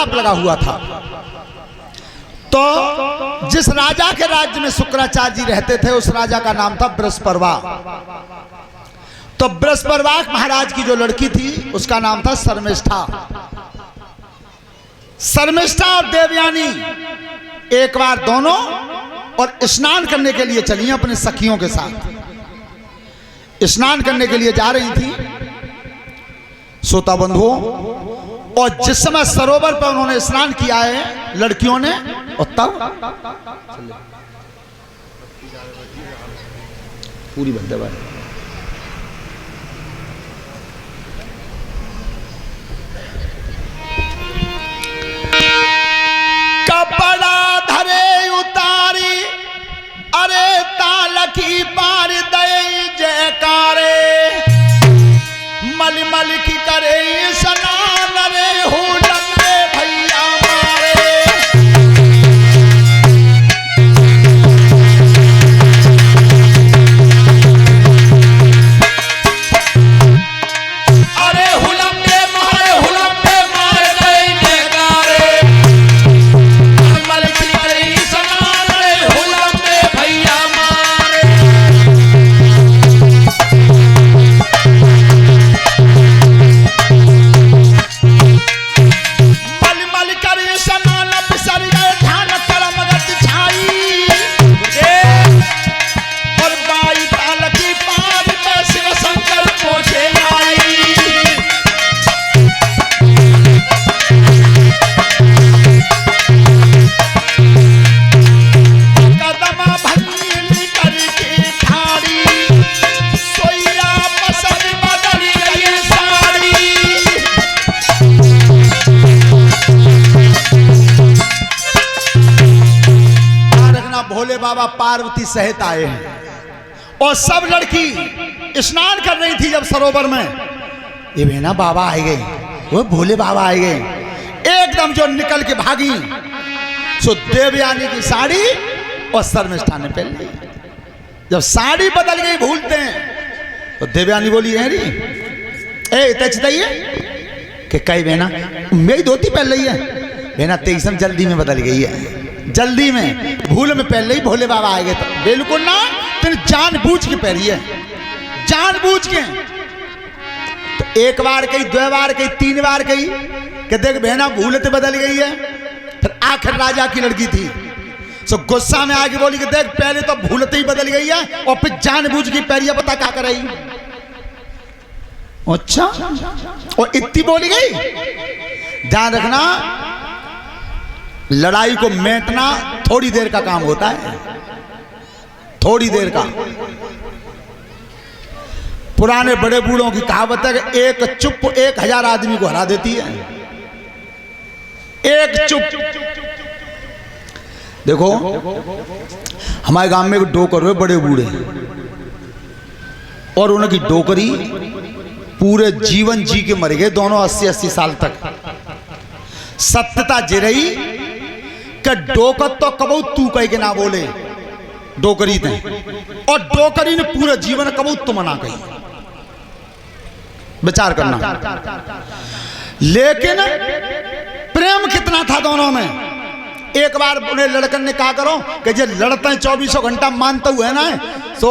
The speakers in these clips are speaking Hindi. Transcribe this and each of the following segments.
श्राप लगा हुआ था। तो जिस राजा के राज्य में शुक्राचार्य जी रहते थे उस राजा का नाम था बृहस्पतिर्वा। तो बृहस्पतिर्वा महाराज की जो लड़की थी उसका नाम था शर्मिष्ठा। शर्मिष्ठा और देवयानी एक बार दोनों और स्नान करने के लिए चली अपने सखियों के साथ। स्नान करने के लिए जा रही थी श्रोता बंधुओं, और जिस समय सरोवर पर उन्होंने स्नान किया है लड़कियों ने, और तब पूरी बंदे बात कपड़ा धरे उतारी, अरे तालकी पार दे जयकारे, मल मल की करे स्नान रे हो लंबे भैया मारे। अरे हुलम्बे मारे दे जयकारे, मल की करे स्नान रे हो लंबे भैया मारे। भोले बाबा पार्वती सहित आए हैं और सब लड़की स्नान कर रही थी जब सरोवर में, ये बेना बाबा आए गए, वो भोले बाबा आए गए। एकदम जो निकल के भागी सो देवयानी की साड़ी और शर्मिष्ठा ने पहन ली। जब साड़ी बदल गई भूलते हैं तो देवयानी बोली है री ए तचदाइए कि कई बेना मेरी धोती पहन रही है, बेना तेईसम जल्दी में बदल गई है, जल्दी में भूल में पहले ही भोले बाबा आए गए। तो बिल्कुल ना, तेने जानबूझ के पहनी है, जानबूझ के। तो एक बार कही, दो बार कही, तीन बार कही कि देख बहना भूलते बदल गई है। फिर आखिर राजा की लड़की थी सो गुस्सा में आके बोली कि देख पहले तो भूलते ही बदल गई है और फिर जानबूझ की पैरिया पता क्या कर रही। अच्छा, और इतनी बोली गई। ध्यान रखना, लड़ाई को मेंटना थोड़ी देर का काम होता है, थोड़ी देर का। पुराने बड़े बूढ़ों की कहावत है कि एक चुप 1000 आदमी को हरा देती है। एक चुप। देखो हमारे गांव में डोकर हुए बड़े बूढ़े और उनकी डोकरी पूरे जीवन जी के मर गए दोनों, 80-80 साल तक। सत्यता जे रही कि डोकत तो कबू तू कह के ना बोले डोकरी थे, और डोकरी ने पूरे जीवन कबू तुम ना कही। विचार करना। लेकिन प्रेम कितना था दोनों में। एक बार उन्हें लड़कन ने कहा करो कि जे लड़ते हैं 24 घंटा मानते हुए ना, तो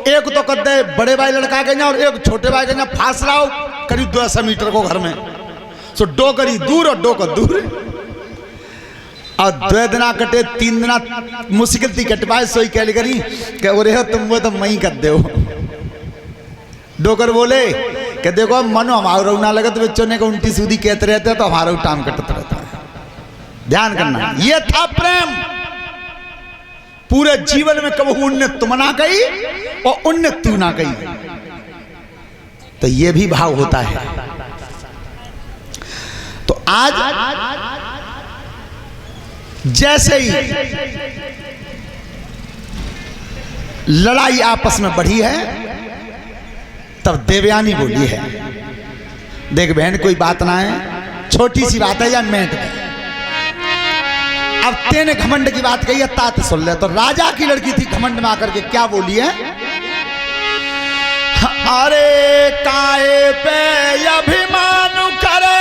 एक तो कर दे बड़े भाई लड़का के और एक छोटे भाई के फासला हो करीब 200 मीटर को घर में। सो डोकरी दूर और डोकर दूर, और 2 दिना कटे 3 दिना मुश्किल थी कट पाए। सोई कह करी कि वो रहे तुम वो तो मई कर दे। डोकर बोले कि देखो मनो हमारा ना लगे तो बच्चों ने उल्टी सीधी कहते रहते तो हमारा टाइम कटता रहता है। ध्यान करना, ये था प्रेम। पूरे जीवन में कभी उनने तुम ना कही और उनने तू ना कही। तो ये भी भाव होता है। तो आज जैसे ही लड़ाई आपस में बढ़ी है तब देवयानी बोली है, देख बहन कोई बात ना है, छोटी सी बात है या मेंट में। अब तेने घमंड की बात कही है, तात सुन ले। तो राजा की लड़की थी घमंड में आकर के क्या बोली है, अरे काहे पे अभिमान करे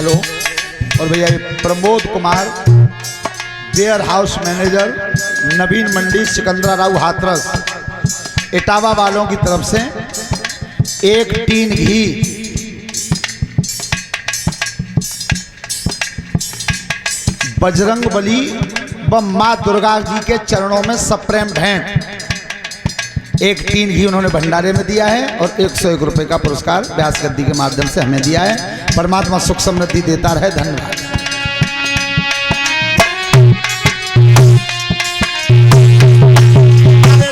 हेलो। और भैया ये Pramod Kumar warehouse manager, Naveen Mandi, Sikandra Rao Hathras, Etawah वालों की तरफ से 1 टीन घी, बजरंग बली व माँ दुर्गा जी के चरणों में सप्रेम भेंट 1 टीन घी उन्होंने भंडारे में दिया है और 101 रुपये का पुरस्कार व्यास गद्दी के माध्यम से हमें दिया है। परमात्मा सुख समृद्धि देता रहे। धन्यवाद।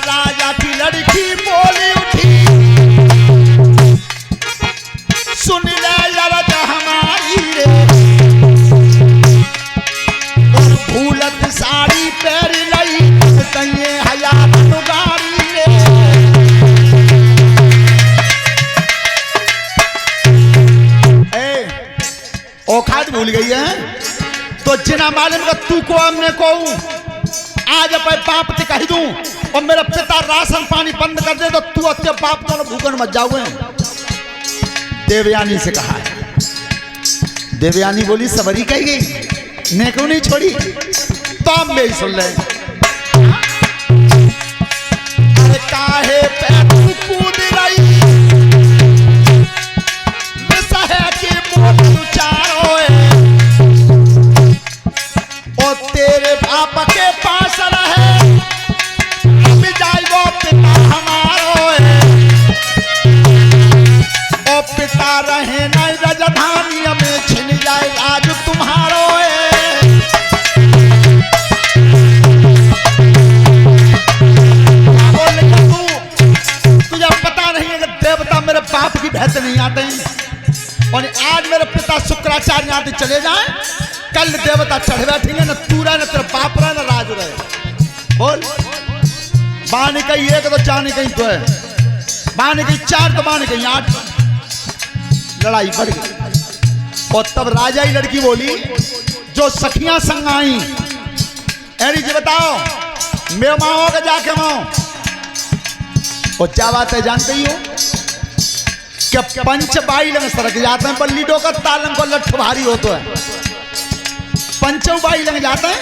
राजा की लड़की बोली उठी, सुन ले यार हमारी रे, और फूलत साड़ी पहन लई तइये हयात गाड़ी रे। औकात भूल गई है तो जिना मालूम का तू को हमने को आज अपने बाप से कह दूं और मेरा पिता राशन पानी बंद कर दे तो तू अपने बाप तो भूखन मत जाओगे। देवयानी से कहा है। देवयानी बोली सबरी कही गई, ने क्यों नहीं छोड़ी, तो हम भी सुन ले। अरे काहे पे तू कूद रही, तेरे बाप के पास रहे जाए वो पिता हमारो है, ओ पिता रहे न राजधानी में छिन जाए आज तुम्हारो है। तुझे पता नहीं है कि देवता मेरे बाप की भैंस नहीं आते हैं, और आज मेरे पिता शुक्राचार्य आदि चले जाए, कल देवता चढ़ बैठेंगे, न तू रहे न तेरा बाप रहे न राज रहे। बोल बाने कहीं 1 तो जाने कहीं 2 है, बाने कहीं 4 तो बाने कहीं 8। लड़ाई बढ़ गई और तब राजा ही लड़की बोली जो सखियां संग आई, अरे जी बताओ मैं माओ के जाके माओ, और क्या बात है जानते ही हो कि पंच बाई लंग सरक जाते हैं, बल्ली डोकर तालम को लठ भारी हो तो है, पंचों बाई लग जाते हैं।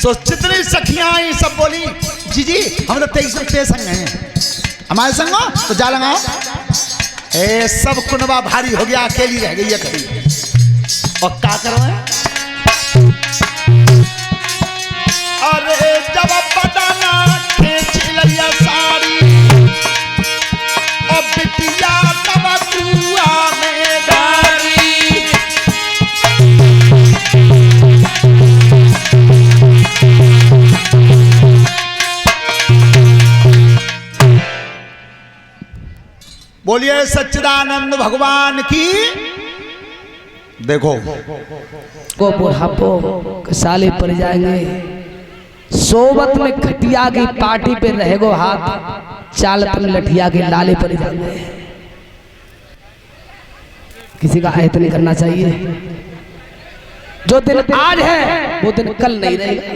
तो जितनी सखियां आई सब बोली जी जी हम तो 23 संग हैं, हमारे संग हो तो जा लगाओ। ए सब कुनबा भारी हो गया, अकेली रह गई है कभी, और क्या करो है? अरे जब पटाना खींच लिया साड़ी, और बिटिया तब कुआ में गाड़ी। बोलिए सच्चिदानंद भगवान की। देखो को बुढ़ापो साले पड़ जाएंगे, सोबत में खटिया की पार्टी पे रहेगो हाथ, चालत में लठिया के लाले पड़ जाएंगे। किसी का आयत नहीं करना चाहिए। जो दिन आज है वो दिन कल नहीं रहेगा,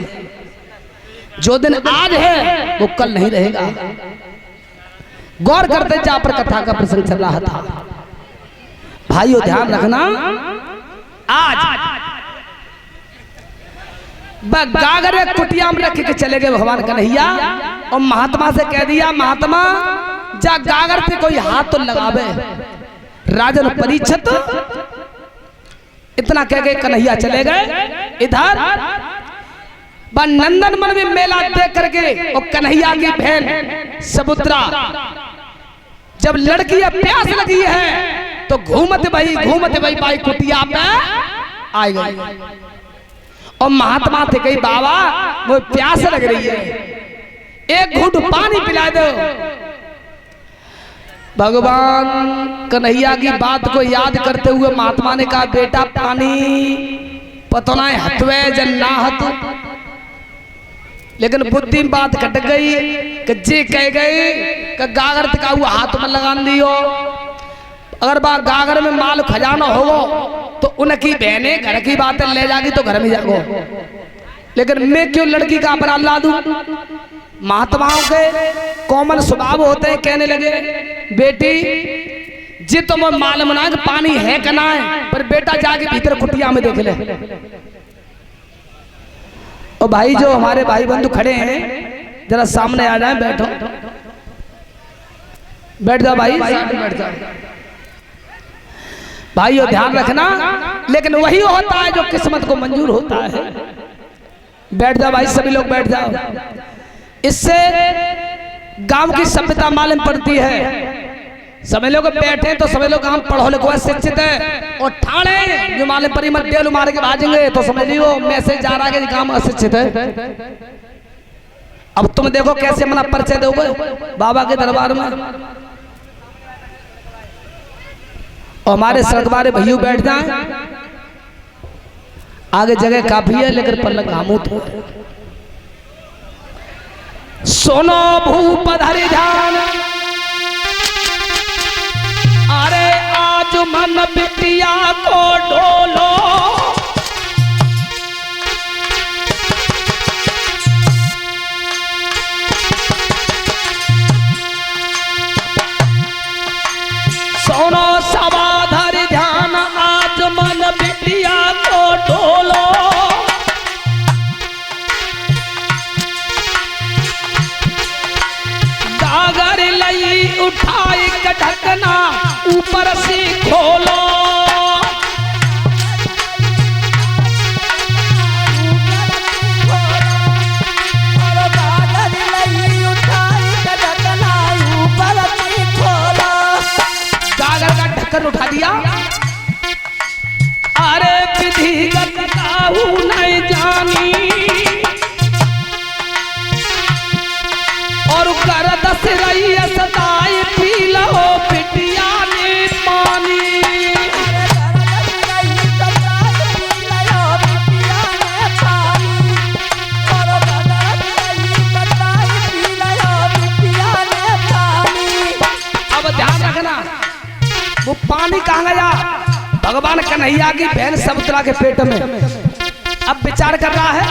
जो दिन आज है वो कल नहीं रहेगा। गौर करते जहां पर कथा का प्रसंग चल रहा था, भाइयों ध्यान रखना, आज गागरे कुटिया में रख के चले गए भगवान कन्हैया, और महात्मा से कह दिया महात्मा जा गागर पे कोई हाथ तो लगावे। राजन परीक्षित इतना कह गए, कन्हैया चले गए। इधर नंदन मन में मेला देख करके और कन्हैया की बहन सबुद्रा जब लड़की प्यास लगी है तो घूमत भाई बाई कुटिया पे आ गई, और महात्मा थे कही बाबा वो प्यास लग रही है, एक घूंट पानी पिला दो। भगवान कन्हैया की बात को याद करते हुए महात्मा ने कहा बेटा पानी पतना हथवे जन ना हत, लेकिन बुद्धि में बात कट गई कि जे कह गए कि गागर का हुआ हाथ में लगा दियो, अगर बा गागर में माल खजाना होगो तो उनकी बहने घर की बातें ले जागी तो घर में जागो, लेकिन मैं क्यों लड़की का अपराध ला दूं। महात्माओं के कोमल स्वभाव होते हैं, कहने लगे बेटी जी तो मैं मालूम ना कि पानी है कि ना है, पर बेटा जाके भीतर कुटिया में देख ले। और भाई जो हमारे भाई बंधु खड़े हैं जरा सामने आ जाए, बैठो, बैठ जाओ भाई, बैठ जाओ भाई, और ध्यान रखना, लेकिन वही होता है जो किस्मत को मंजूर होता है। बैठ जाओ भाई, सभी लोग बैठ जाओ। इससे गांव की सभ्यता मालूम पड़ती है। सभी लोग बैठे तो सभी लोग हम पढ़ो लिखो शिक्षित है, और ठाणे जो मालूम परी मत डेल मार के भाजेंगे तो समझ लियो मैसेज जा रहा है कि गांव अशिक्षित है। अब तुम देखो कैसे अपना परिचय दोगे बाबा के दरबार में। और हमारे सरदारे भैया बैठ जाए, आगे जगह काफी है लेकिन पल्लक हामूत हो। सोनो भूप धरि ध्यान, अरे आज मन बिटिया को डोलो, सोनो सवा धरि ध्यान, आज मन बिटिया को डोलो, गागर लई उठाई के ढकना ऊपर से खोलो, कर उठा दिया। अरे विधिगत काहू नहीं जानी, और कर दस रही सदाई पी लो बिटिया ने पानी। अब ध्यान रखना, वो पानी कहाँ गया? भगवान कन्हैया की बहन समुद्रा के पेट में। अब विचार कर रहा है,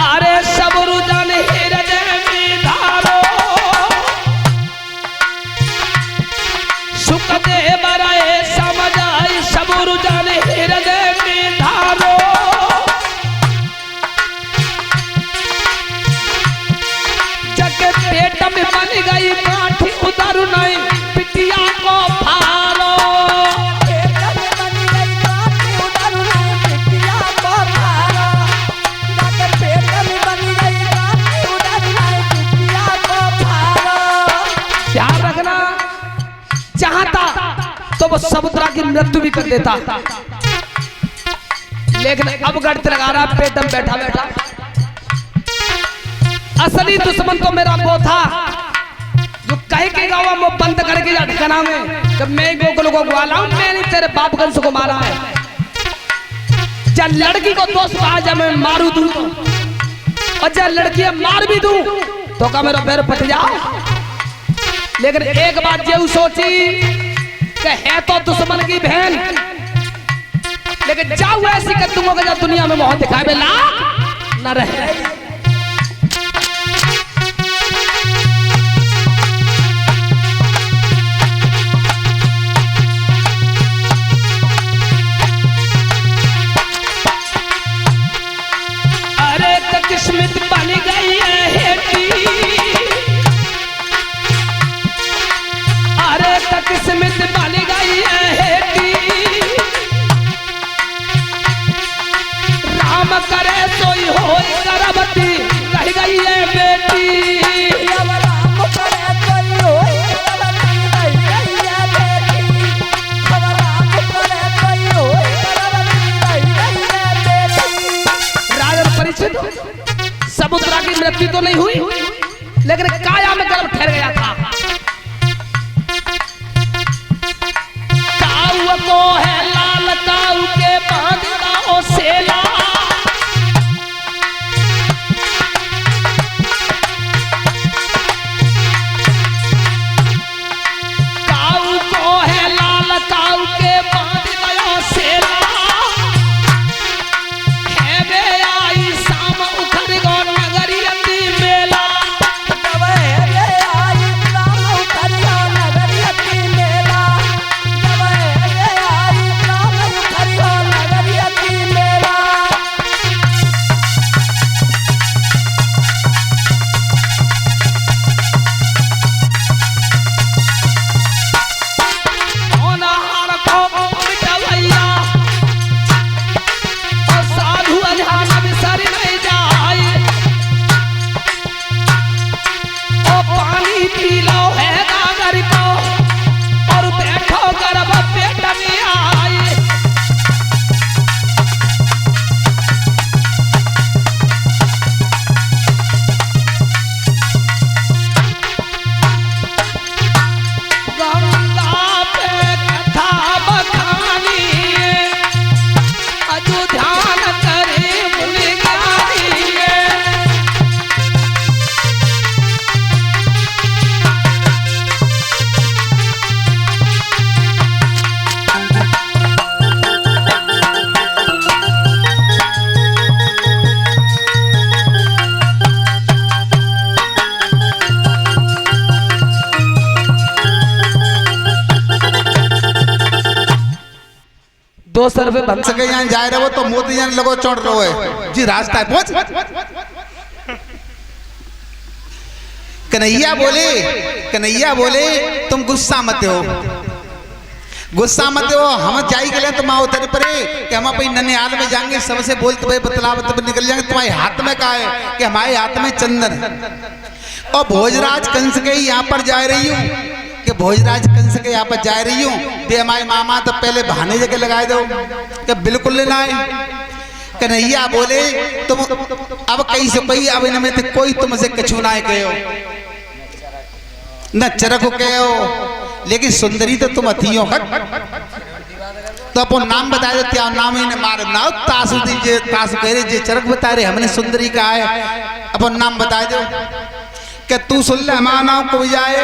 अरे सबरु जन हृदय में धारो, सुखदेव राय समझ आई, सबरु जन हृदय में धारो, पेट में बन गई काठी उधर नहीं बिटिया को फारो, पेट में बन गई काठी उधर नहीं बिटिया को फारो, पेट में बन गई काठी उधर नहीं बिटिया को फारो। ध्यान रखना, चाहता तो वो समुद्रा की मृत्यु भी कर देता, लेकिन अब गढ़ लगा रहा पेट में बैठा बैठा। असली दुश्मन तो मेरा वो था जो कहे के गाँव में बंद करके अटकना में, जब मैं गोकुल को ग्वाला हूं, मैंने तेरे बाप कंस को मारा है। जब लड़की को दोस्त कहा जब मैं मारू दूं, और जब लड़की मार भी दूं तो क्या मेरा पैर फट जाओ। लेकिन एक बात ये सोची कि है तो दुश्मन की बहन, लेकिन जाओ ऐसी कर दूंगा जब दुनिया में मोह दिखाए ला न रहे। किस्मत बन गई है हेटी, अरे तो किस्मत बन गई है हेटी, राम करे सोई हो गर्भवती रह गई है बेटी, राम करे सोई हो गर्भवती रह गई है बेटी, राम करे सोई हो गर्भवती रह गई है बेटी। राजा परिचित समुद्रा की मृत्यु तो नहीं हुई, लेकिन काया में गर्भ ठहर गया था। काऊ को है लाल काऊ के बांध दाओ सेला, काऊ को है लाल काऊ के बांध दाओ सेला, है वे आई शाम उखड़ गो नगरी कन्हैया गंगा पे कथा बखानी अजू ध्यान करे मुनि ज्ञानी ₹200 भंग सके यहाँ जाए रहो तो मोदी यहाँ लगो चढ़ रहो है जी रास्ता है पहुंच। कन्हैया बोले तुम गुस्सा मत हो, गुस्सा मत हो। हम जाई गए तो माँ उतर पड़े कि हम अपनी ननिहाल में जाएंगे, सबसे बोलते हुए बतलावत में निकल जाएंगे। तुम्हारे हाथ में क्या है? कि हमारे हाथ में चंदन और भोजराज कंस के यहाँ पर जा रही हूँ कि भोजराज कंस के यहाँ पर जा रही हूँ तो हमारे मामा तो पहले बहाने जगह लगाए दो कि बिल्कुल लेना है। कन्हैया बोले तुम अब कहीं से कहीं अब इनमें तो कोई तुमसे कछु ना कहो न चरक कहो, लेकिन सुंदरी तो तुम अथियो तो अपन नाम बता दो क्या नाम ही मार ना तासु दीजिए तासु कह रहे जे चरक बता रहे हमने सुंदरी का है अपन नाम बता दो कि तू सुन ले हमारा नाम को जाए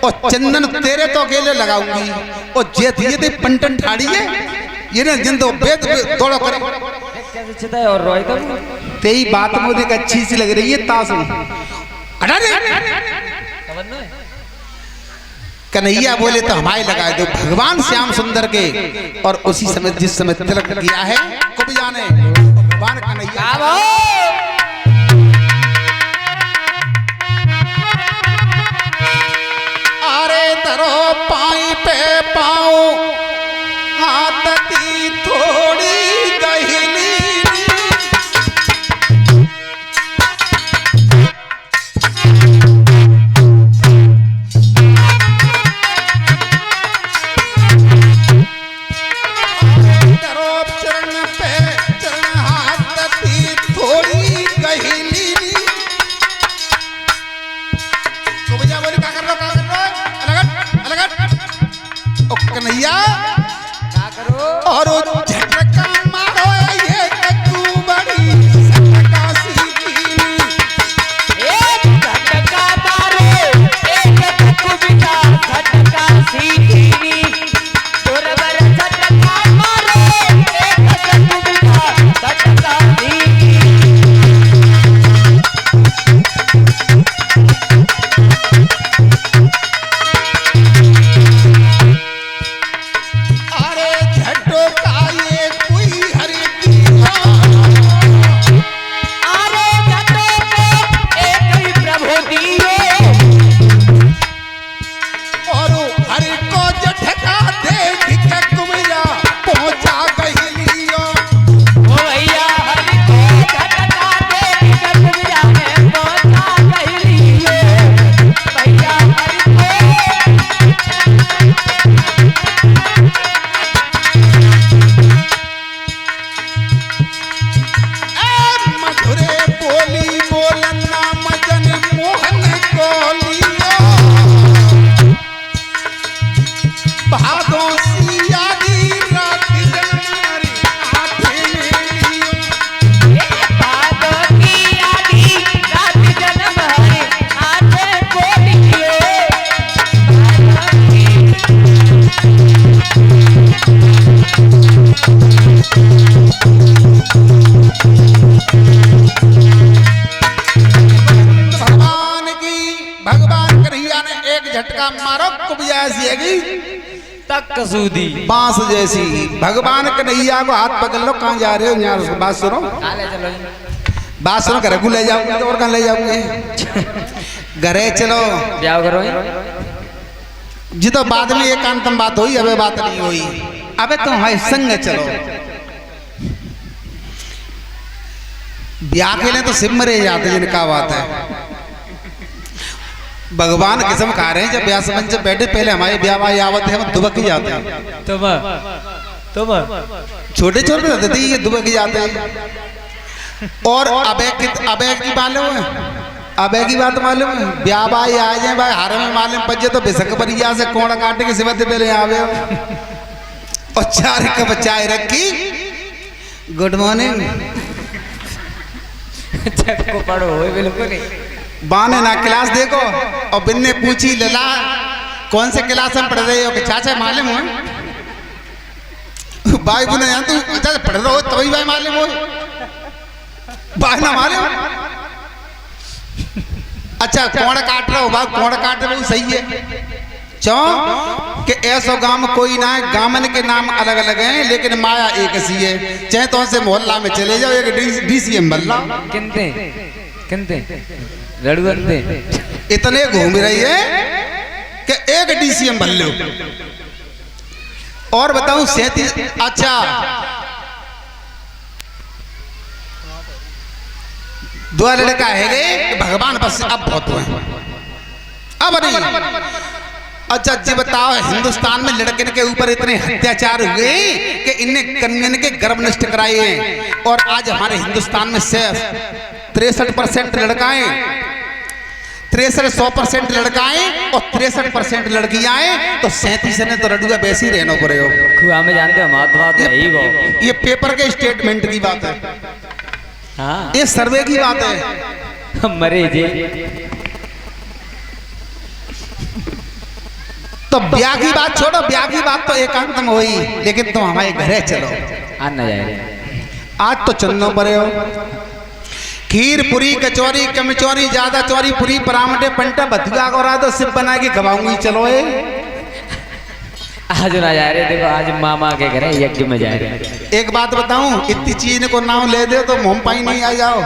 और चंदन तेरे तो अकेले लगाऊंगी और जे दिए पंटन ठाड़ी है ये ना जिन तो बेद तोड़ो करे कैसे चिता है और रोए कब तेरी बात मुझे अच्छी सी लग रही है तासु हटा दे। कन्हैया बोले तो हमारे लगाए दो भगवान श्याम सुंदर के और उसी समय जिस समय तिलक किया है को भी जाने भगवान कन्हैया तरो पाई पे पाओ हाथती थोड़ी गहली तरो चरण पे चरण हाथती थोड़ी गहली तो भैया बोले क्या कर रहा कन्हैया क्या करो और झटका मारो ये कद्दू बड़ी झटका सीखी एक झटका मारो एक कद्दू बिना झटका सीखी तोरवर झटका मारो एक कद्दू बिना झटका सीखी झटका मारो कुबिया ऐसी तक कसूदी बांस जैसी। भगवान कन्हैया को हाथ पकड़ लो, कहाँ जा रहे हो? यहाँ उसको बात सुनो, बात सुनो। घर को ले जाओगे तो और कहाँ ले जाओगे? घरे चलो, ब्याह करो जी। तो बाद में एकांतम बात हुई, अबे बात नहीं हुई। अबे तुम हमारे संग चलो। ब्याह के लिए तो सिम मरे जाते, जिनका बात है। भगवान कसम खा रहे हैं जब व्यास मंच पे बैठे पहले हमारे ब्याह आवत है हम दुबक ही जाते हैं। तुम छोटे छोटे रहते थे ये दुबक ही जाते हैं। और अबे की मालूम है, अबे की बात मालूम है, ब्याह भाई आ जाए भाई हारे में मालूम पजे तो बेसक परिया से कोड़ा काटने के सिवा पहले आवे और चार कप चाय रखी, गुड मॉर्निंग चक्को पढ़ो बिल्कुल नहीं। बाने ना क्लास देखो और बिन्ने पूछी लला कौन से क्लास में पढ़ रहे हो कि चाचा मालूम हो भाई बोले यहाँ तू अच्छा पढ़ रहे हो तभी भाई मालूम हो भाई ना मालूम। अच्छा कौन काट रहे हो भाई कौन काट रहे हो सही है चो कि ऐसा गांव कोई ना है, गामन के नाम अलग अलग हैं लेकिन माया एक सी है। चाहे तो से मोहल्ला में चले जाओ एक डीसीएम बल्ला किनते किनते रड़ुअनते इतने घूम रही है कि एक डीसीएम बल्ले और बताऊं 37। अच्छा दो लड़का है कि भगवान बस अब बहुत हुए अब नहीं। अच्छा जी बताओ हिंदुस्तान में लड़के के ऊपर इतने अत्याचार हुए कि इनने कन्यन के गर्भ नष्ट कराए हैं और आज हमारे हिंदुस्तान में 63% लड़काएं 100% लड़काएं और 63% लड़कियां हैं तो 37 ने तो रडुआ वैसे ही रहना पड़े हो। खुआ में जानते हो महात्मा तो यही वो ये पेपर के स्टेटमेंट की बात है, हाँ ये सर्वे की बात है। मरे जी तो ब्याह की बात छोड़ो, ब्याह की बात तो एकांत में हुई लेकिन तुम हमारे घरे चलो आज न जाए आज तो चन्नो परे हो। खीर पूरी कचौरी कमचौरी ज्यादा चौरी पूरी परामटे पंटा भतुआ को तो सिप बना के खवाऊंगी चलो ये आज ना जा रहे देखो आज मामा के घर यज्ञ में जा रहे। एक बात बताऊं इतनी चीज को नाम ले दे तो मुंह पाई नहीं आ जाओ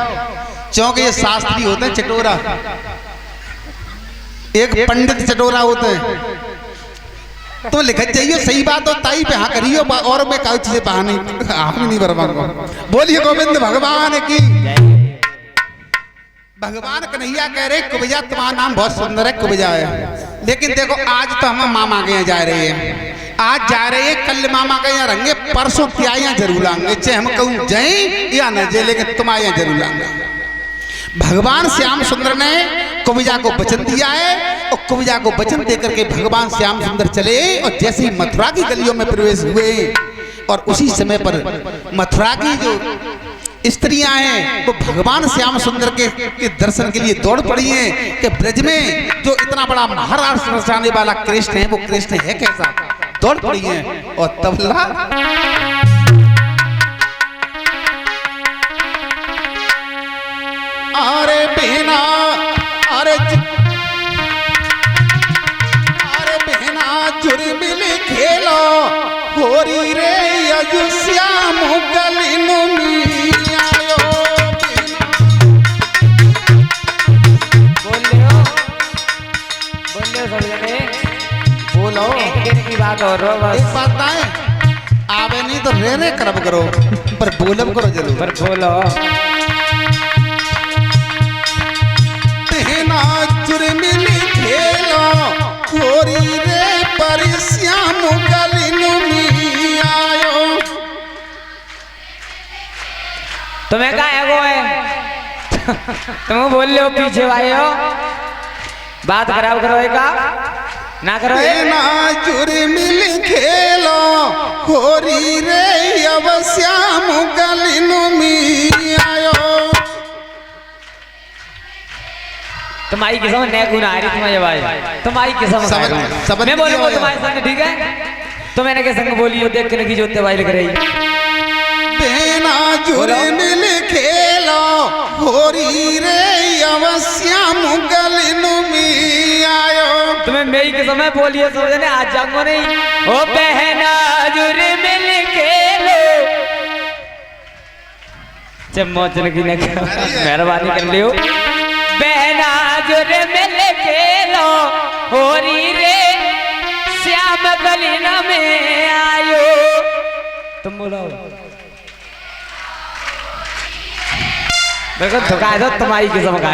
क्योंकि ये शास्त्री होते हैं चटोरा, एक पंडित चटोरा होते हैं तो लिखत चाहिए सही बात हो ताई पे हाँ करियो और मैं काउच से बहाने आप नहीं बर्बाद बोलिए गोविंद भगवान की। भगवान कन्हैया कह रहे कुबजा तुम्हारा नाम बहुत सुंदर है कुबजा है लेकिन देखो आज तो हम मामा के यहाँ जा रहे हैं, आज जा रहे हैं कल मामा के यहाँ रहेंगे परसों क्या यहाँ जरूर लाएंगे चाहे हम कहूँ जाए या न जाए लेकिन तुम्हारे यहाँ जरूर लाएंगे। भगवान श्याम सुंदर ने कुबजा को वचन दिया है और कुबजा को वचन देकर के भगवान श्याम सुंदर चले और जैसे ही मथुरा की गलियों में प्रवेश हुए और उसी समय पर मथुरा की जो स्त्रियां हैं वो भगवान श्याम सुंदर के दर्शन के लिए दौड़ पड़ी हैं कि ब्रज में जो इतना बड़ा महाराज रचाने वाला कृष्ण है वो कृष्ण है कैसा, दौड़ पड़ी हैं और तबला अरे बहना अरे बहना जुर्मिल खेलो होरी रे यजु श्याम गलिनु मियायो बोल सब जने बोलो एक दिन की बात और रो बस एक बात ना है आवे नहीं तो रे करब करो पर बोलब करो जरूर पर बोलो जुर्मिल खेलो होरी रे पर श्याम गलिनु मियायो। तुम्हें क्या है वो है तुम बोल रहे हो पीछे भाई हो बात खराब करो का ना करो ना जुर्मिल खेलो होरी रे अब श्याम गलिनु मियायो। तुम्हारी किस्म ने गुना आ रही तुम्हारे भाई तुम्हारी किस्म मैं बोलूंगा तुम्हारे संग ठीक है तो मैंने के संग बोली हो देख के लगी जो तेवाई लग रही बेना जुर्मिल खेलो होरी रे अवश्यम गलिनु मियायो। तुम्हें मेरी किस्म है बोलिए समझने आज जाऊंगा नहीं ओ बहना जुर्मिल खेलो चम्मच लगी ने मेहरबानी कर लियो बहना जुर्मिल खेलो होरी रे श्याम गलिन में आयो। तुम बोलो मेरे को धोखा दो तुम्हारी किस्म का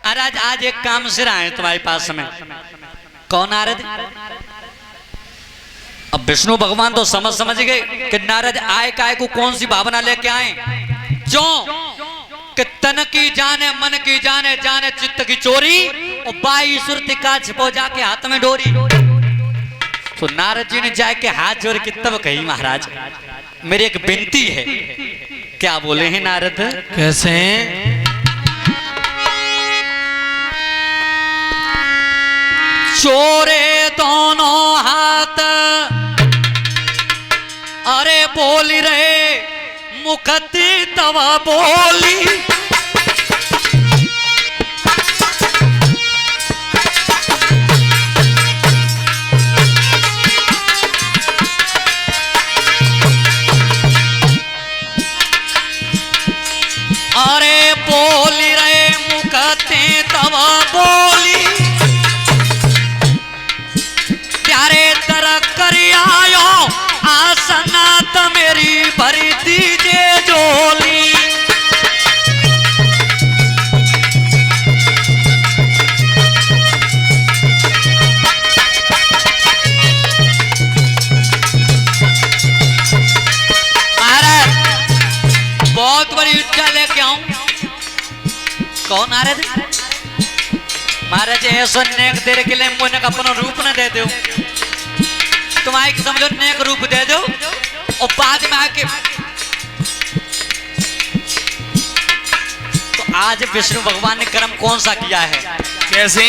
महाराज आज एक काम से आए तुम्हारे पास में। कौन नारद? अब विष्णु भगवान तो समझ गए कि नारद आए काय को कौन सी भावना लेके आए। जो कि तन की जाने मन की जाने जाने चित्त की चोरी और बाई सुरती का छिपो जाके हाथ में डोरी। तो नारद जी ने जाके हाथ जोड़ के तब कही महाराज मेरी एक विनती है। क्या बोले हैं नारद? कैसे? चोरे दोनों हाथ अरे बोली रहे मुखती तवा बोली। अरे बोली रहे मुखती तवा बोली। प्यारे तर कर आयो आसनात मेरी भरी दीजे झोली। महाराज बहुत बड़ी इच्छा लेके आऊं। कौन नारद? महाराज ऐसा नेक देर के लिए मुझे अपना रूप न दे दो। तुम आए कि समझो नेक रूप दे दो और बाद में आके तो आज विष्णु भगवान ने कर्म कौन सा किया है? कैसे?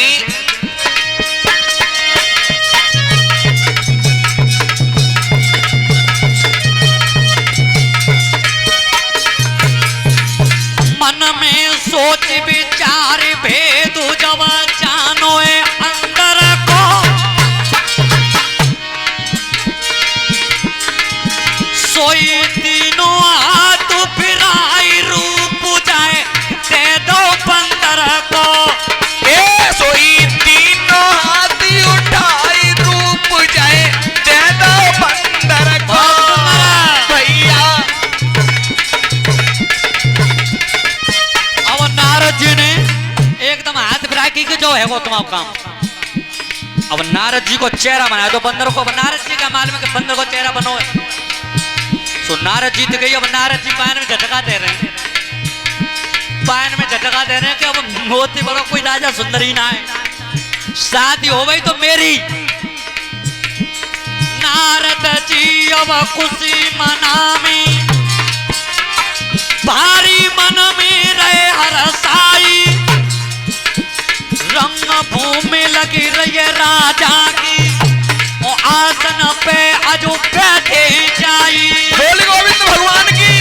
मन में सोच विचार भेद जब जानो अंदर को। सोई तीनों हाथ फिराई रूप जाए दे दो बंदर को। ए सोई तीनों हाथ उठाई रूप जाए दे दो बंदर को। भैया अब नारद जी ने एकदम हाथ फिरा की जो है वो तुम्हारा काम। अब नारद जी को चेहरा बनाया तो बंदर को। अब नारद जी का मालूम है कि बंदर को चेहरा बनो है। तो नारद जीत गई। अब नारद जी पायन में झटका दे रहे हैं। पायन में झटका दे रहे हैं कि अब मोती बड़ो कोई राजा सुंदर ही ना है। शादी हो गई तो मेरी। नारद जी अब खुशी मनामी भारी मन में रहे हरसाई। रंग भूमि लगी रही राजा की और आसन पे अजू बैठे जाई। बोल गोविंद भगवान की।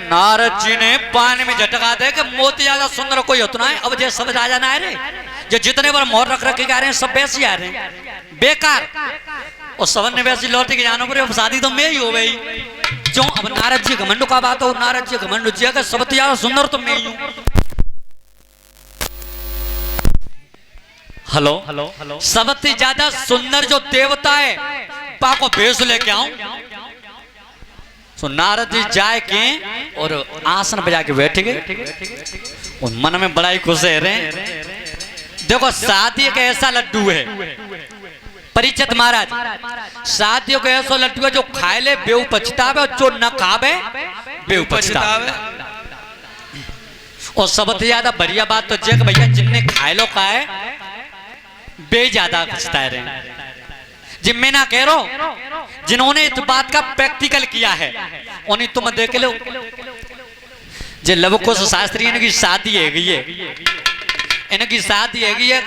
नारद जी ने पानी में झटका दे कि मोती ज्यादा सुंदर कोई होता है। अब जो सब राजा ना आ रहे जो जितने बार मोहर रख के आ रहे हैं सब वैसे आ रहे हैं बेकार। और सवन ने वैसी लौटे के जानो पर शादी तो मैं ही हो गई। क्यों? अब नारद जी घमंड का बात हो। नारद जी घमंड जी अगर सबसे ज्यादा सुंदर तो मैं ही हूँ। हेलो सबसे ज्यादा सुंदर जो देवता है पाको भेज लेके आऊं। तो नारद जी जाए के और आसन बजा के बैठ गए और मन में बड़ा ही खुश है रहे। देखो शादी एक ऐसा लड्डू है परीक्षित महाराज। शादियों को ऐसा लड्डू है जो खाए ले बेऊ पछतावे और जो न खावे बेऊ पछतावे। और सबसे ज्यादा बढ़िया बात तो जग भैया जिनने खाए लो का है बे ज्यादा पछताए रहे। जिम्मे ना कह रो जिन्होंने इस बात का प्रैक्टिकल किया है उन्हें तुम देख लो। जे लवकुश शास्त्री इनकी शादी है गई है। इनकी शादी है गई है।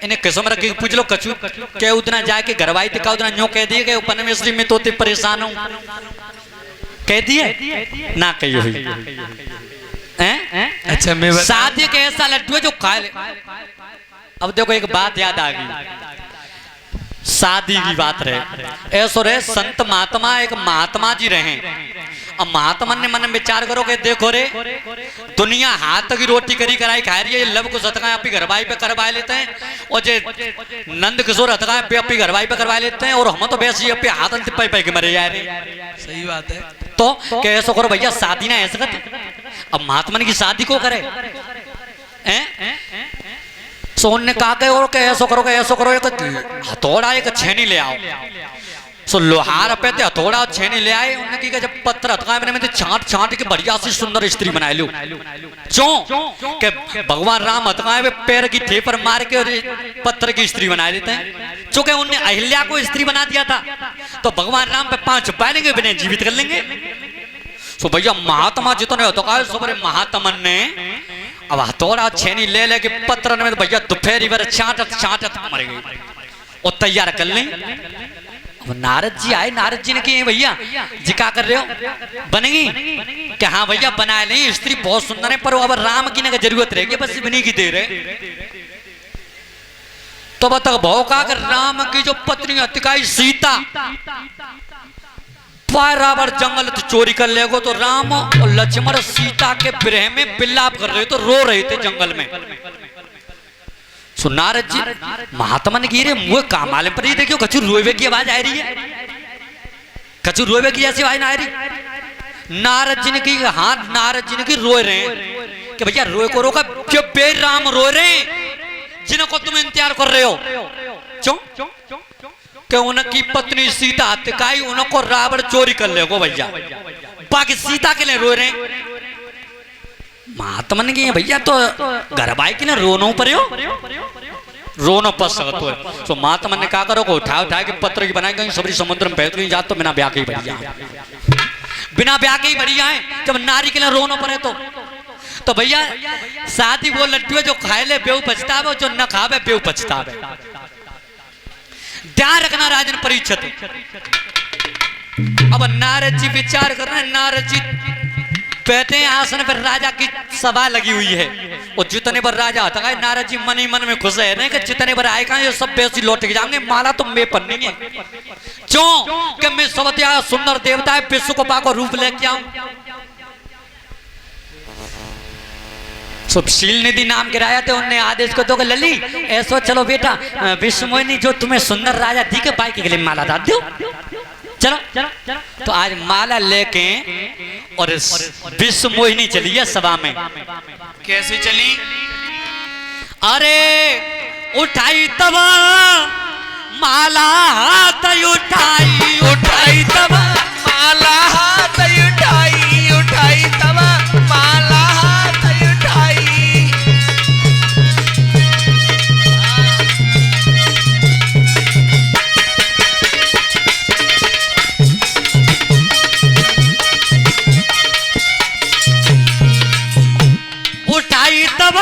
इन्हें किस्म रख के पूछ लो कछु के उतना जाके घरवाई दिखा उतना न्यो कह दिए ऊपर में इसलिए मैं तो परेशान हूं कह दिए ना कही हुई। अच्छा मैं शादी के ऐसा लड्डू है जो खा ले। अब देखो एक बात याद आ गई। शादी की बात रहे ऐसो रहे संत महात्मा एक महात्मा जी रहे। अब महात्मा ने मन में विचार करो कि देखो रे, दुनिया हाथ की रोटी करी कराई खा रही है, लब को सतका अपनी घरवाई पे करवा लेते हैं, और जे नंद किशोर हतका पे अपनी घरवाई पे करवा लेते हैं, और हम तो वैसे ही अपने हाथ पे पे के मरे जा रहे। सही बात है। तो कैसो करो भैया, शादी ना ऐसा कर, अब महात्मा की शादी को करे सोन ने कहा और कैसो करो एक हथौड़ा एक छेनी ले आओ। सो लोहार पे थे हथौड़ा और छेनी ले आए। उन्होंने की जब पत्थर हथका मैंने छांट छांट के बढ़िया सी सुंदर स्त्री बना लू, क्यों के भगवान राम हथकाए पैर की ठेपर मार के और पत्थर की स्त्री बना देते हैं। चूंकि उनने अहिल्या को स्त्री बना दिया था, तो भगवान राम पे 5 पाएंगे बिना जीवित कर लेंगे। तो भैया महात्मा जितने हथौड़ा सुबह महात्मा ने अब हथौड़ा छेनी ले लेके पत्थर में, तो भैया दोपहरी बार छांटत छांटत मर गई और तैयार कर लें। अब नारद जी आए, नारद जी ने कहे भैया जी क्या कर रहे हो, बनेगी कि हाँ भैया बना लें, स्त्री बहुत सुंदर है, पर अब राम की ना जरूरत रहेगी, बस बनी की देर है। तो बता भाव का कर राम की जो पत्नी हत्याई सीता रावण जंगल तो चोरी कर लेगो, तो राम और लक्ष्मण सीता के विरह में विलाप कर रहे, तो रो रहे थे जंगल में। सो नारद जी महात्मा ने गिरे मुँह का मालूम पर, देखियो कछु रोवे की आवाज आ रही है, कछु रोवे की ऐसी आवाज आ रही। नारद जी ने की, हाँ नारद जी ने की रोए रहे कि भैया रोए को रोका, क्यों बे राम रो रहे जिनको तुम इंतजार कर रहे हो, क्यों कि उनकी पत्नी सीता हत्याई, उनको रावण चोरी कर लेगो भैया, बाकी सीता के लिए रो रहे। महात्मा ने कहा भैया तो घरवाई के लिए रोनो पर रोनो पर सकते हो। तो महात्मा ने कहा करो को उठा के पत्र की बनाई गई, सबरी समुद्र में बहत गई जात, तो बिना ब्याह के ही बढ़िया, बिना ब्याह के ही बढ़िया है। जब नारी के लिए रोनो पड़े तो भैया शादी वो लड्डू है जो खाए ले बेऊ पछतावे, जो न खावे बेऊ पछतावे। ध्यान रखना राजन परीक्षित। अब नारद जी विचार कर रहे हैं, नारद जी बैठे हैं आसन पर, राजा की सभा लगी हुई है, और जितने बार राजा आता है नारद जी मन ही मन में खुश है कि जितने बार आएगा ये सब बेसी लौट के जाएंगे, माला तो मैं पन्नी है, क्यों कि मैं सबत्या सुंदर देवता है, विश्व को पाको रूप लेके आऊं। सुशील निधि नाम गिराया थे, उनने आदेश को तो लली ऐसो चलो बेटा विश्व मोहिनी जो तुम्हें सुंदर राजा दी के पाई के लिए माला डाल दो, चलो तो आज माला लेके और विश्व मोहिनी चली है सभा में। कैसे चली? अरे उठाई तब माला हाथ उठाई, उठाई तब माला हाथ उठाई, उठाई तब माला हाथ उठाई। उठाई तब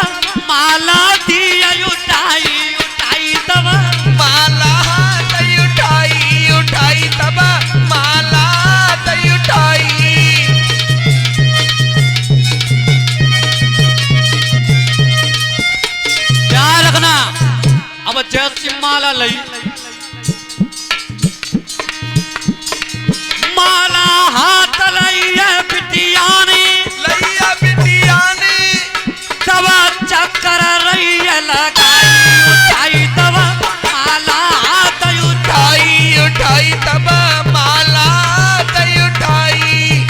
माला दी, उठाई उठाई तब माला हाथ उठाई, उठाई तब माला हाथ उठाई। ध्यान रखना, अब जैसी माला लई, माला हाथ लई है बिटिया ने, लैया बिटिया ने तब चक्कर रही है लगाई, उठाई तब माला हाथ उठाई, उठाई तब माला हाथ उठाई।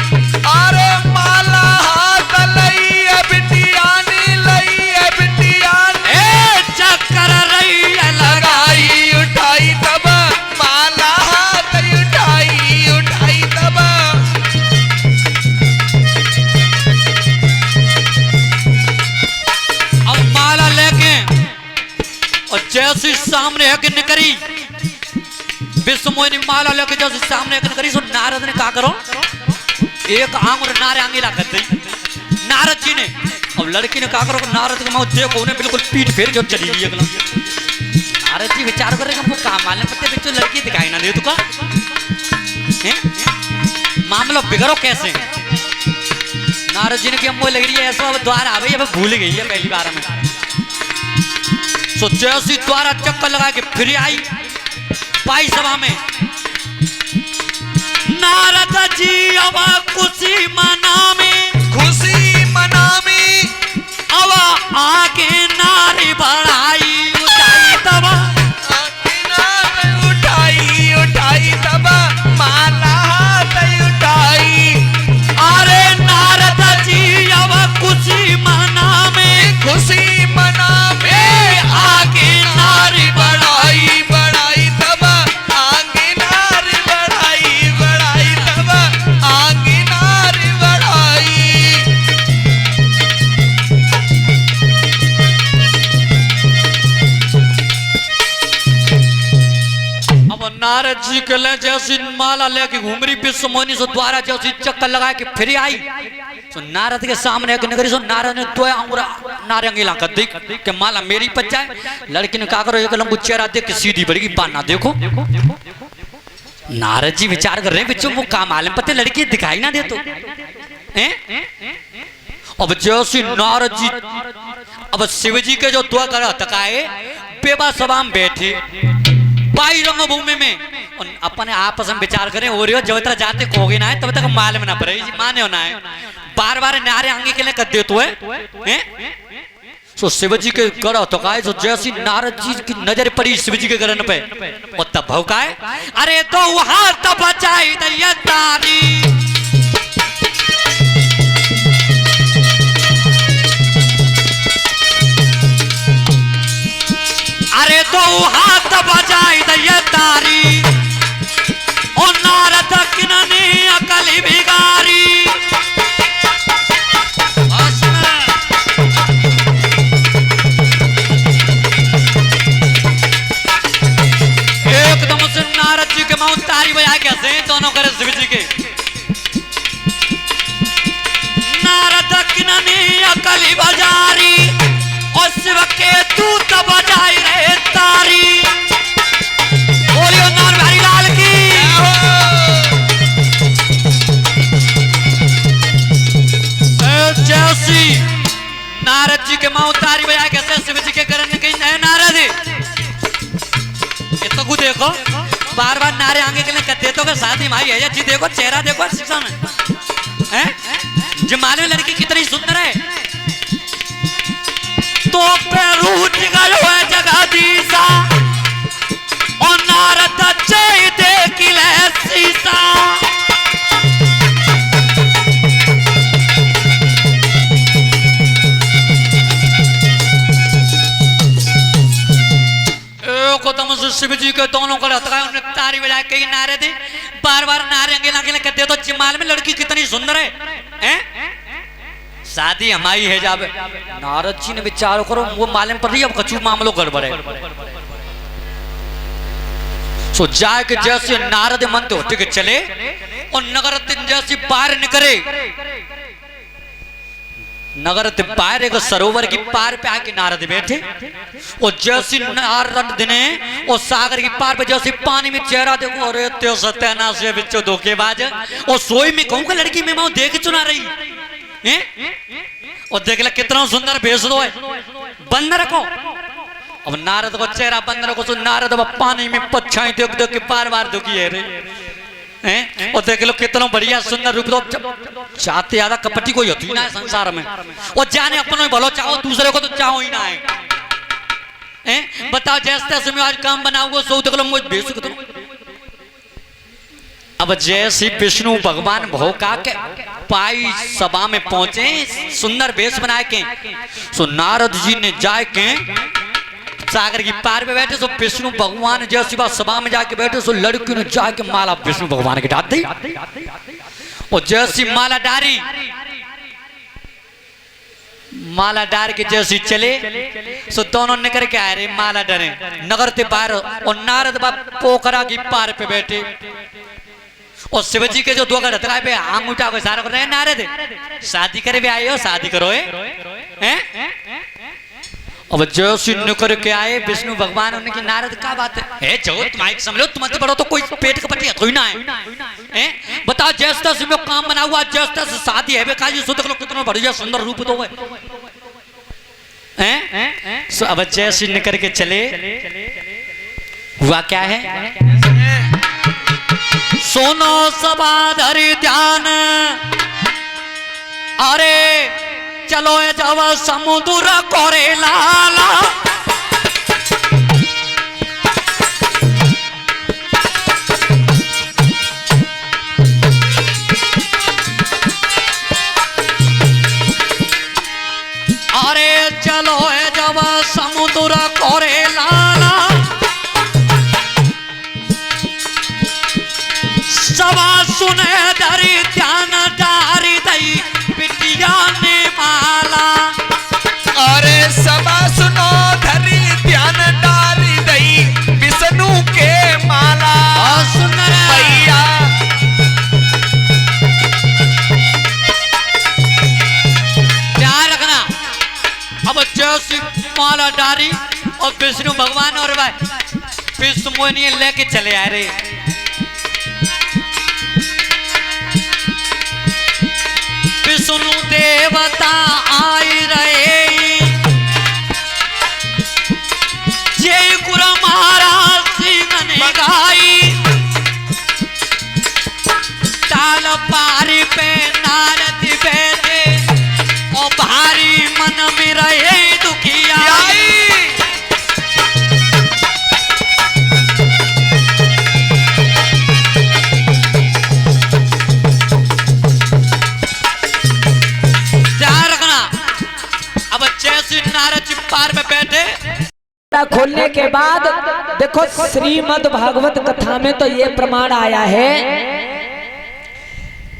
अरे माला हाथ लैया बिटिया ने, लैया बिटिया ने चक्कर रही है लगाई, उठाई तब माला हाथ उठाई, उठाई तब। अब माला लेके और जैसी सामने यज्ञ करी, विश्व मोहिनी माला लेके जैसे सामने यज्ञ करी, सो नारद ने कहा करो एक आंगुर नारे आंगीला कर दी नारद जी ने। अब लड़की ने कहा करो नारद के मौत देखो, उन्हें बिल्कुल पीठ फेर जो चली गई अगला। नारद जी विचार कर रहे हैं हमको काम मालूम पड़ते बच्चों लड़की दिखाई ना दे तुका, मामला बिगड़ो कैसे। नारद जी ने कि हमको लग रही है ऐसा, अब द्वार आ गई, अब भूल गई है पहली बार में। सो जैसी द्वारा चक्कर लगा के फिर आई पाई सभा में, नारद जी अब खुशी मना में अब आगे नारी बढ़ाई उठाई तब माला उठाई। अरे नारद जी अब खुशी मना में आगे नारी बढ़ाई तब आगे नारी बढ़ाई तब आगे नारी बढ़ाई। अब नारद जी के ले जैसी माला लेके घूम रही विश्व मोहिनी सो द्वारा जैसी चक्कर लगा के फिर आई तो नारद के सामने एक नगरी सो नारद ने तो अंगूरा नारंगीला कर दी कि माला मेरी पच जाए। लड़की ने कहा करो एक लंबू चेहरा देख के सीधी बढ़ेगी पाना देखो। नारद जी विचार कर रहे हैं बच्चों वो काम मालूम पते लड़की दिखाई ना दे तो अब जैसी नारद जी अब शिव जी के जो द्वा कर तकाए बेबा सभा में बैठे पाई रंगभूमि में अपने आपस में विचार करें हो रही हो जब तक जाते खोगे ना है तब तक मालूम ना पड़े माने होना है बार बार नारे आगे के लिए कर दे तो है सो शिव जी के गढ़ तो का सो जैसी नारद जी की नजर पड़ी शिव जी के गरन पे और तब भौकाए अरे तो वहां तब बचाई दैया तारी अरे तो हाथ बजाई दैया तारी ओ नारद किनने अकली बिगारी। एकदम से नारद जी के माउंट तारी बजा कैसे दोनों करे शिव जी के नारद किनने अकली बजारी और शिव के दूत बजाई रहे तारी। बोलियो नार भारी लाल की। जैसी नारद जी के माँ तारी बजा कैसे शिव जी के करने कहीं नए नारद ये तो देखो बार बार नारे आगे के लिए कहते तो शादी माई है जी देखो चेहरा देखो शीशा में हैं जमाने में लड़की कितनी सुंदर है तो रूठ गल है जगदीशा और नारद जय देख ले सीसा। एकदम से शिव जी के दोनों को उन्हें तारी बजा के नारे दी बार बार नारे अंगे लागे कहते तो जमाल में लड़की कितनी सुंदर है शादी हमारी है जब नारद जी ने विचार करो वो मालूम पड़ रही अब कछु मामलो गड़बड़ है सो जाए के जैसे नारद मन तो उठ के चले और नगर जैसी बाहर निकले नगर बाहर एक सरोवर की पार पे आके नारद बैठे और जैसी नारद ने और सागर की पार पे जैसे पानी में चेहरा देखो अरे त्यो सत्यानाश है बिच्चो धोखेबाज और सोई में कहूँ लड़की में मैं देख चुना रही और देख ले कितना सुंदर भेज दो है बंद रखो। अब नारद को चेहरा बंद रखो तो नारद अब पानी में पच्छाई देख देख के बार बार दुखी है रे और देख लो कितना बढ़िया सुंदर रूप दो चाहते ज्यादा कपटी कोई होती ना है संसार में और जाने अपनों भलो चाहो दूसरे को तो चाहो ही ना है बताओ जैसे मैं आज काम बनाऊंगा सो देख लो मुझे भेज सकता हूं। अब जैसे विष्णु भगवान भौका के पाई सभा में पहुंचे सुंदर वेश बनाए के सो नारद जी ने जाए के सागर की पार पे बैठे सो विष्णु भगवान जैसी बात सभा में जाके बैठे सो लड़की ने जाके माला विष्णु भगवान की डाल दी और जैसी माला डारी माला डार के जैसी चले सो दोनों निकल के आए रे माला डरे नगर ते पार और नारद बाप पोखरा की पार पे बैठे और शिव जी के जो दो घर पे आम उठा को सारा कर रहे हैं नारद शादी करे भी आए हो शादी करो हैं अब जैसे निकल के आए विष्णु भगवान उनकी नारद का बात है जो तुम्हारे समझ लो तुम्हारे बड़ो तो कोई पेट का पट्टी थोड़ी ना है बताओ जैसे तैसे में काम बना हुआ जैसे तैसे शादी है बेकाजी सो देख लो कितना बढ़िया सुंदर रूप तो है सो अब जैसे निकल के चले हुआ क्या है सुनो सभा धरि ध्यान, अरे चलो जब समुद्र कोरे लाला, अरे चलो जब समुद्र कोरे लाला, सभा सुने धरि ध्यान डारी दई बिटिया ने माला। अरे सभा सुनो धरी ध्यान डारी दई विष्णु के माला। और सुन रे भैया ध्यान रखना, अब जैसी माला डारी और विष्णु भगवान और भाई विष्णु मोहिनी लेके चले आ रहे। विष्णु देवता आई रहे, जय गुरु महाराज सिंह ने गाई, ताल पारी पे नारद बैठे और भारी मन में रहे दुखिया। ध्यान रखना, अब जैसे नारद जी पार में बैठे, खोलने के बाद देखो श्रीमद् भागवत कथा में तो ये प्रमाण आया है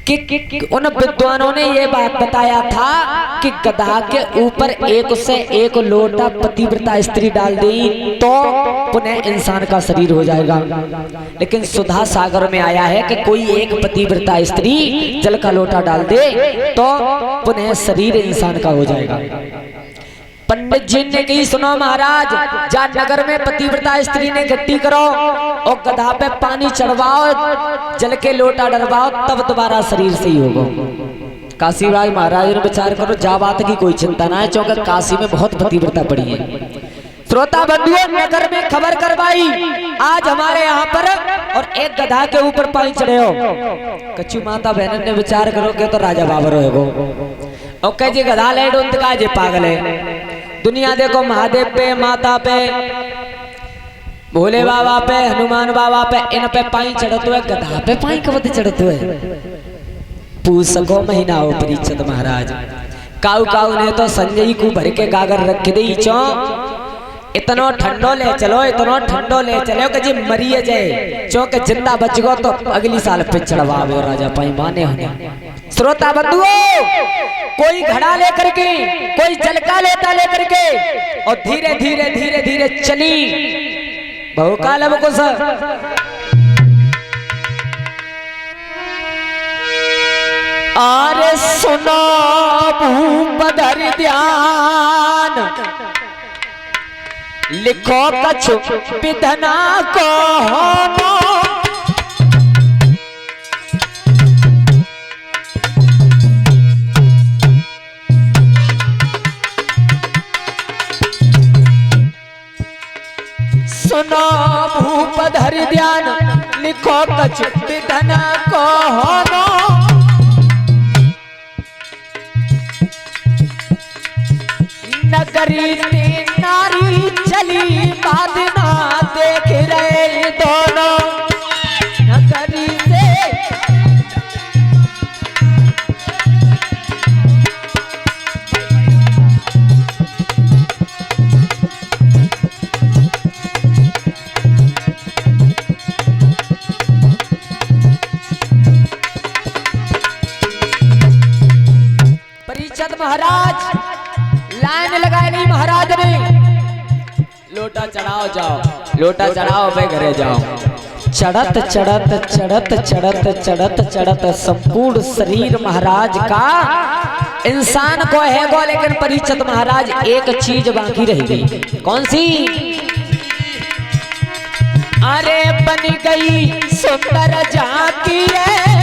कि उन विद्वानों ने ये बात बताया था कि गधा के ऊपर एक से एक लोटा पतिव्रता स्त्री डाल दी तो पुनः इंसान का शरीर हो जाएगा। लेकिन सुधा सागर में आया है कि कोई एक पतिव्रता स्त्री जल का लोटा डाल दे तो पुनः शरीर इंसान का हो जाएगा। पंडित जी ने कही सुनो महाराज, जा नगर में पतिव्रता स्त्री ने गट्टी करो और गधा पे पानी चढ़वाओ, जल के लोटा डरवाओ, तब दोबारा शरीर से ही होगा। काशी राय महाराज ने विचार करो, जा बात की कोई चिंता ना है, क्योंकि काशी में बहुत पतिव्रता पड़ी है। श्रोता बंधुओं, नगर में खबर करवाई आज हमारे यहाँ पर और एक गधा के ऊपर पानी चढ़े हो। कच्चू माता बहन ने विचार करो के तो राजा बाबर होगो। ओके जी गधा ले डोंत का जे पागल है। दुनिया देखो महादेव पे, माता पे, भोले बाबा पे, हनुमान बाबा पे, इन पे पानी चढ़त हुए, गधा पे पानी कब चढ़त हुए? पूछ सको महीना हो परीक्षित महाराज। काऊ काऊ ने तो संजय को भर के गागर रख दी चो, इतनो ठंडो ले चलो, इतनो ठंडो ले चलो कि जी मरिए जाए, चौके जिंदा बच गो तो अगली साल पे चढ़वावे राजा पाई माने होने। श्रोता बंधुओं, कोई घड़ा लेकर के, कोई जलका लेता लेकर के और धीरे धीरे धीरे धीरे चली बहुकाल अब को सर। अरे सुनो भूप धर ध्यान, लिखो कछु विधना को होनो, सुनो भूप धर ध्यान, लिखो कछु विधना को होनो, नगरी में नारी चली बात ना देख रहे दोनों, नगरी से परीक्षित महाराज लाइन लगाई नहीं महाराज ने, लोटा चढ़ाओ जाओ, लोटा चढ़ाओ भाई घरे जाओ। चढ़त चढ़त चढ़त चढ़त चढ़त चढ़त संपूर्ण शरीर महाराज का इंसान को है गो, लेकिन परीक्षित महाराज एक चीज बाकी रह गई। कौन सी? अरे बन गई सुंदर झांकी है,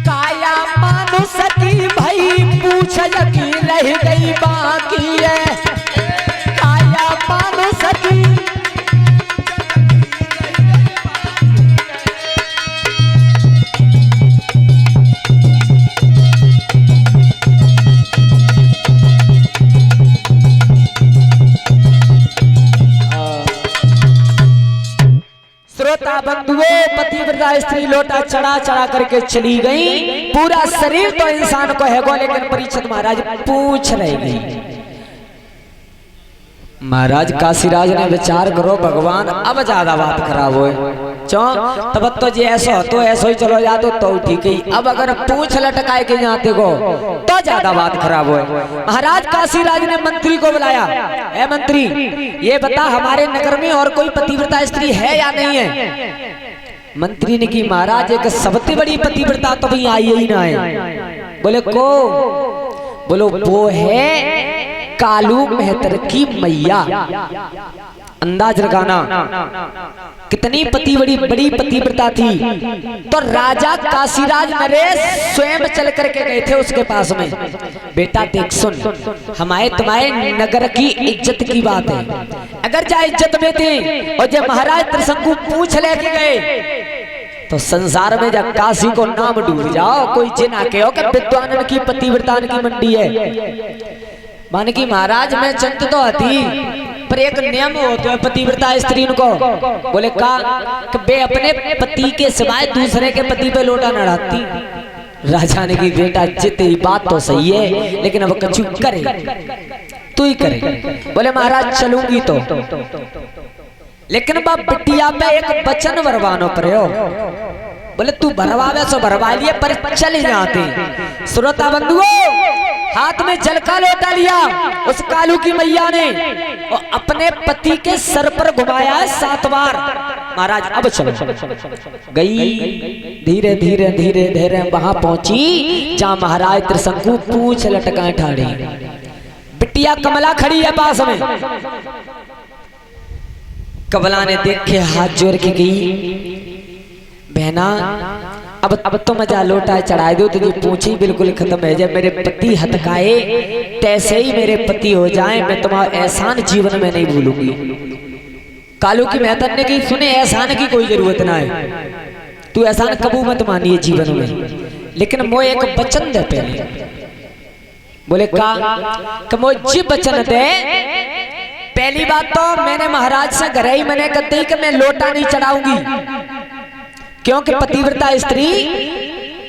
काया मानुष की भाई पूछ की रह गई बाकी है, काया मानुष की श्रोता बंधुओं, पतिव्रता स्त्री लोटा चढ़ा चढ़ा करके चली गई। पूरा शरीर तो इंसान को है गो, लेकिन परीक्षित महाराज पूछ रह गई। महाराज काशीराज ने विचार करो, भगवान अब ज्यादा बात खराब हो तब तो जी ऐसा हो तो ऐसा ही चलो जा तो ठीक है। अब अगर पूछ लटकाए के जाते को तो ज्यादा बात खराब हो। महाराज काशीराज ने मंत्री को बुलाया, ए मंत्री ये बता हमारे नगर में और कोई पतिव्रता स्त्री है या नहीं है? मंत्री ने की महाराज एक सबसे बड़ी पतिव्रता तो भी आई ही ना है। बोले को? बोलो वो है कालू मेहतर की मैया। अंदाज लगाना कितनी बड़ी पतिव्रता थी। तो राजा काशीराज नरेश स्वयं चल करके गए थे उसके पास में। बेटा देख सुन, हमारे तुम्हारे नगर की इज्जत की बात है। अगर चाहे इज्जत में थे और जब महाराज त्रिशंकु पूछ लेके गए तो संसार में जब काशी को नाम डूब जाओ, कोई जिना के हो कि विद्वानन की पतिव्रतान की मंडी है। मान की महाराज मैं चंद तो आती पर एक नियम होता है पतिव्रता स्त्री को। बोले का कि बे अपने पति के सिवाय दूसरे के पति पे लोटा न डालती। राजा ने की बेटा जितनी बात तो सही है, लेकिन अब कछु करे तू ही करे। बोले महाराज चलूंगी तो, लेकिन बाप बिटिया पे एक वचन भरवानो पड़े हो। बोले तू भरवावे सो भरवा लिए पर चले जाते। श्रोता बंधुओं, हाथ में जल का लोटा लिया उस कालू की मैया ने और अपने पति के सर पर घुमाया 7 बार। महाराज अब चलो। गई धीरे धीरे धीरे धीरे वहां पहुंची जहां महाराज त्रिशंकु पूछ लटकाए ठाड़ी। बिटिया कमला खड़ी है पास में। कमला ने देखे हाथ जोड़ के गई, बहना अब तो मजा लोटा चढ़ाए दो, तुझे पूछी बिल्कुल खत्म है। जब मेरे पति हथकाए तैसे ही मेरे पति हो जाए, मैं तुम्हारा एहसान जीवन में नहीं भूलूंगी। कालू की मेहतर ने की सुने एहसान की कोई जरूरत ना है, तू एहसान कबू मत मानिए जीवन में, लेकिन मोह एक वचन दे पहले। बोले का मुझे वचन दे। पहली बात तो मैंने महाराज से घर ही मैंने कहते कि मैं लोटा नहीं चढ़ाऊंगी, क्योंकि पतिव्रता स्त्री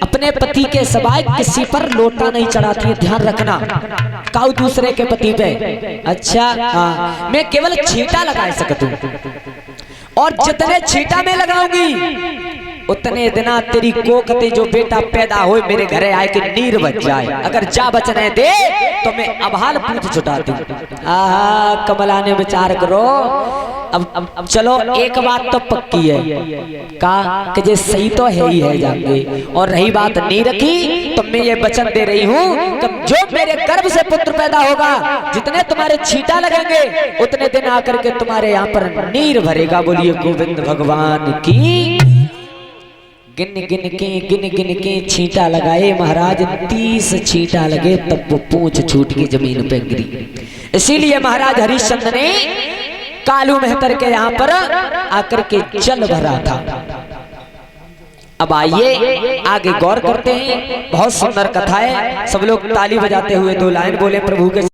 अपने पति के सिवाय किसी पर लोटा नहीं चढ़ाती है, ध्यान रखना। काऊ दूसरे के पति पे। अच्छा हाँ, मैं केवल छींटा लगा सकती हूँ, और जितने छींटा में लगाऊंगी उतने दिना तेरी कोकते जो बेटा पैदा हो मेरे घरे आए कि नीर बच जाए। अगर जा बचने दे तो मैं अभाल पूछ छुटाती हूँ। कमला ने विचार करो। अब चलो एक बात तो पक्की है का कि जे सही तो है ही है जाएंगे, और रही बात नहीं रखी तो मैं ये वचन दे रही हूँ कि जो मेरे गर्भ से पुत्र पैदा होगा, जितने तुम्हारे छींटा लगेंगे उतने दिन आकर के तुम्हारे यहाँ पर नीर भरेगा। बोलिए गोविंद भगवान की। गिन गिन के छींटा लगाए महाराज, 30 छींटा लगे तब वो पूंछ छूट के जमीन पे गिरी। इसीलिए महाराज हरिश्चंद्र ने कालू मेहतर के यहाँ पर आकर के जल भरा था। अब आइए आगे गौर करते हैं, बहुत सुंदर कथा है। सब लोग ताली बजाते हुए 2 लाइन बोले प्रभु के।